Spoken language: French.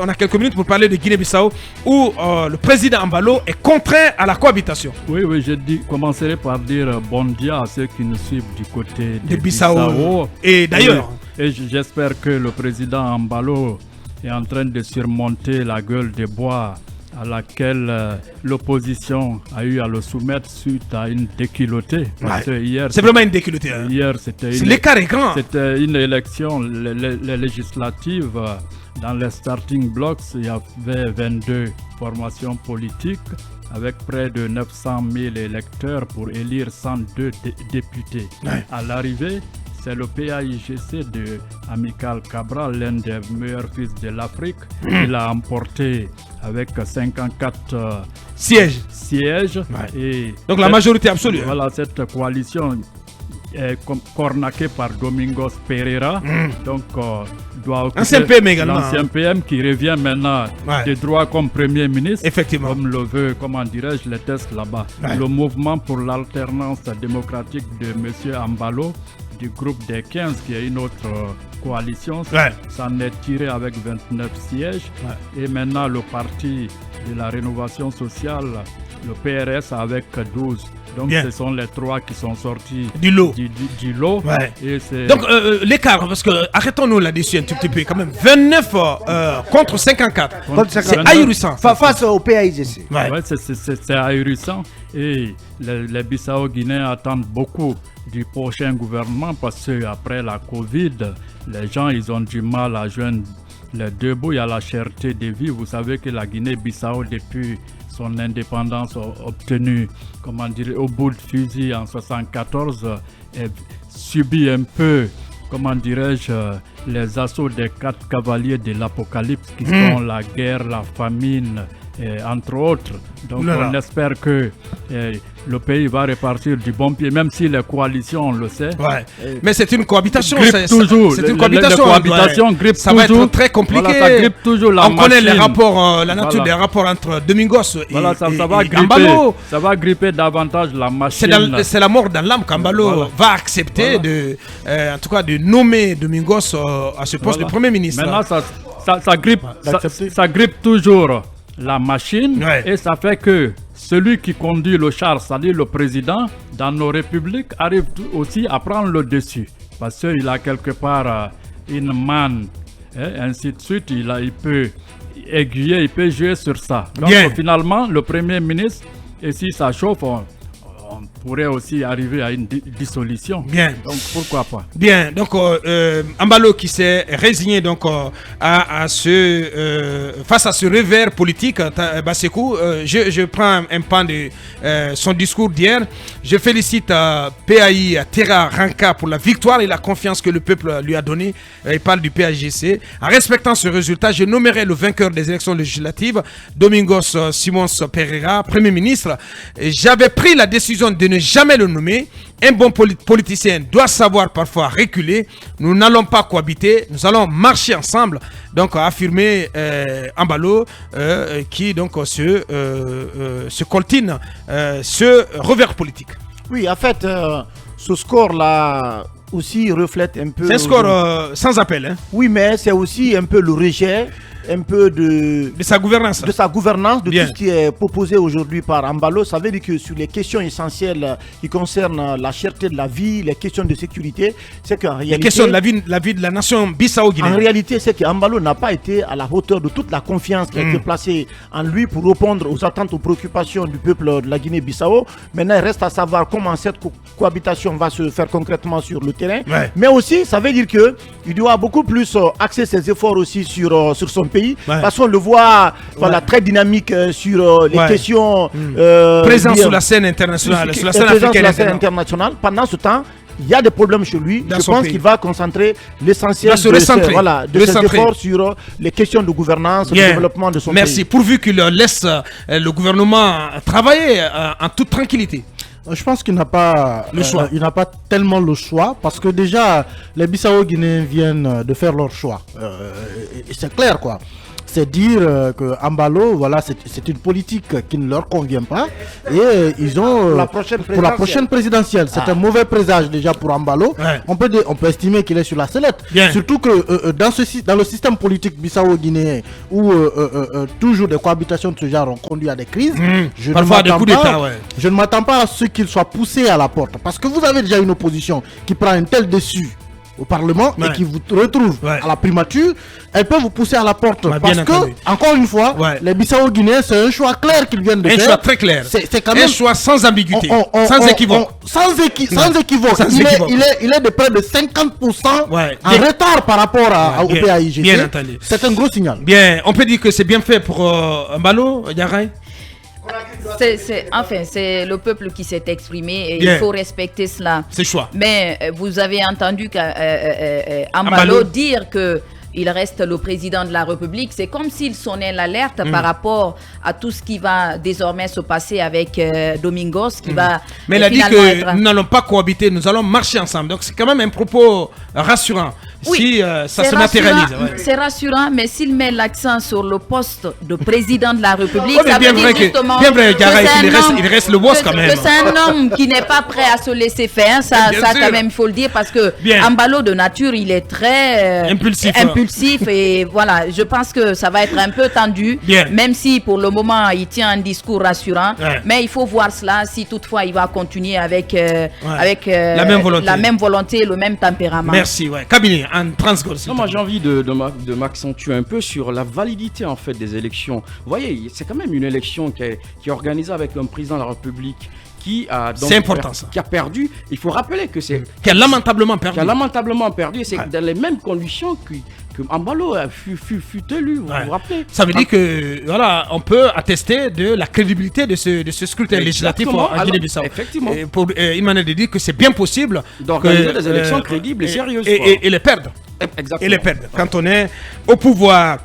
on a quelques minutes pour parler de Guinée-Bissau, où le président Embalo est contraint à la cohabitation. Oui, commencerai par dire bon dia à ceux qui nous suivent du côté de Bissau. Et d'ailleurs... Et j'espère que le président Embalo est en train de surmonter la gueule de bois à laquelle l'opposition a eu à le soumettre suite à une déculottée. C'est vraiment une déculottée. Hein. Hier, c'était l'écart est grand. C'était une élection législative. Dans les starting blocks, il y avait 22 formations politiques avec près de 900 000 électeurs pour élire 102 députés. À l'arrivée, c'est le PAIGC de Amical Cabral, l'un des meilleurs fils de l'Afrique. Il a emporté avec 54 sièges. Et donc la majorité absolue. Voilà, cette coalition est cornaquée par Domingos Pereira. Donc, doit ancien PM également. L'ancien PM qui revient maintenant des droits comme Premier ministre. Effectivement. Comme le veut, comment dirais-je, les tests là-bas. Le mouvement pour l'alternance démocratique de M. Embalo, du groupe des 15, qui est une autre coalition, s'en est tiré avec 29 sièges. Et maintenant, le parti de la rénovation sociale, le PRS, avec 12. Donc, ce sont les trois qui sont sortis du lot. Du lot. Et donc, l'écart, parce que arrêtons-nous là-dessus un tout petit peu, quand même. 29 contre 54. C'est ahurissant. Face au PAIGC. C'est ahurissant. Et les Bissau-Guinéens attendent beaucoup du prochain gouvernement parce qu'après la Covid, les gens ils ont du mal à joindre les deux bouts. Il y a la cherté de vie. Vous savez que la Guinée-Bissau, depuis son indépendance obtenue, comment dire, au bout de fusil en 1974, subit un peu, comment dirais-je, les assauts des 4 cavaliers de l'Apocalypse qui sont la guerre, la famine, entre autres. Donc on espère que le pays va repartir du bon pied, même si les coalitions, on le sait. Mais c'est une cohabitation. C'est une cohabitation. Ça va être très compliqué. Voilà, ça grippe toujours la machine. On connaît les rapports, la nature des rapports entre Domingos et Embalo. Ça va gripper davantage la machine. C'est la mort dans l'âme qu'Embalo va accepter en tout cas de nommer Domingos à ce poste de Premier ministre. Maintenant, ça grippe toujours la machine et ça fait que celui qui conduit le char, c'est-à-dire le président, dans nos républiques, arrive aussi à prendre le dessus. Parce qu'il a quelque part une manne, ainsi de suite, il peut aiguiller, il peut jouer sur ça. Donc finalement, le Premier ministre, et si ça chauffe, on pourrait aussi arriver à une dissolution. Donc pourquoi pas. Donc Embalo qui s'est résigné donc face à ce revers politique, Basekou, je prends un pan de son discours d'hier. Je félicite PAI Terra Ranka pour la victoire et la confiance que le peuple lui a donnée. Il parle du PAGC. En respectant ce résultat, je nommerai le vainqueur des élections législatives, Domingos Simons Pereira, Premier ministre. J'avais pris la décision de ne jamais le nommer. Un bon politicien doit savoir parfois reculer. Nous n'allons pas cohabiter, nous allons marcher ensemble. Donc a affirmé Embalo qui donc se coltine ce revers politique. Oui, en fait, ce score-là aussi reflète un peu... C'est un score sans appel. Hein. Oui, mais c'est aussi un peu le rejet, un peu de sa gouvernance. De sa gouvernance, de tout ce qui est proposé aujourd'hui par Embalo. Ça veut dire que sur les questions essentielles qui concernent la cherté de la vie, les questions de sécurité, c'est qu'en réalité... Les questions de la vie de la nation Bissau-Guinée. En réalité, c'est qu'Embalo n'a pas été à la hauteur de toute la confiance qui a été placée en lui pour répondre aux attentes, aux préoccupations du peuple de la Guinée-Bissau. Maintenant, il reste à savoir comment cette cohabitation va se faire concrètement sur le terrain. Mais aussi, ça veut dire qu'il doit beaucoup plus axer ses efforts aussi sur son pays, parce qu'on le voit très dynamique sur les questions présent sur la scène internationale, sur la scène internationale. Pendant ce temps, il y a des problèmes chez lui. Je pense qu'il va concentrer l'essentiel de ses efforts sur les questions de gouvernance, le développement de son pays. Merci, pourvu qu'il laisse le gouvernement travailler en toute tranquillité. Je pense qu'il n'a pas le choix. Il n'a pas tellement le choix parce que déjà les Bissau-Guinéens viennent de faire leur choix. C'est clair quoi. c'est dire que Ambalo, voilà, c'est une politique qui ne leur convient pas. Et ils ont pour la prochaine présidentielle, c'est un mauvais présage déjà pour Ambalo. Ouais. On peut estimer qu'il est sur la sellette. Bien. Surtout que dans le système politique bissau-guinéen, où toujours des cohabitations de ce genre ont conduit à des crises, Parfois des coups d'État, ouais. je ne m'attends pas à ce qu'il soit poussé à la porte. Parce que vous avez déjà une opposition qui prend un tel dessus au Parlement et qui vous retrouve à la primature, elle peut vous pousser à la porte. Parce que, encore une fois, les Bissau-Guinéens, c'est un choix clair qu'ils viennent de faire. Un choix très clair. C'est quand même un choix sans ambiguïté, sans équivoque. Sans équivoque. Il est de près de 50% en retard par rapport au PAIGC. Bien entendu. C'est un gros signal. Bien, on peut dire que c'est bien fait pour Ambalo, Yaray. C'est le peuple qui s'est exprimé et il faut respecter cela. C'est choix. Mais vous avez entendu Ambalo dire que il reste le président de la République. C'est comme s'il sonnait l'alerte par rapport à tout ce qui va désormais se passer avec Domingos. Mais il a dit que nous n'allons pas cohabiter, nous allons marcher ensemble. Donc c'est quand même un propos rassurant. Oui, si ça se matérialise. C'est rassurant, mais s'il met l'accent sur le poste de président de la République, ça veut dire justement il reste le boss quand même. Que c'est un homme qui n'est pas prêt à se laisser faire, ça quand même il faut le dire, parce que Ambalo de nature, il est très impulsif et voilà, je pense que ça va être un peu tendu, même si pour le moment il tient un discours rassurant, mais il faut voir cela si toutefois il va continuer avec la même volonté, le même tempérament. Merci, cabinet. Non, moi j'ai envie de m'accentuer un peu sur la validité en fait des élections. Vous voyez, c'est quand même une élection qui est organisée avec un président de la République qui a perdu. Il faut rappeler que c'est qui a lamentablement perdu. Et c'est dans les mêmes conditions que Ambalo fut élu. Vous vous rappelez? Ça veut dire que voilà, on peut attester de la crédibilité de ce scrutain législatif en Guinée-Bissau. Effectivement. Pour Emmanuel de dire que c'est bien possible d'organiser des élections crédibles et sérieuses et les perdre. Exactement. Et les perdre quand on est au pouvoir.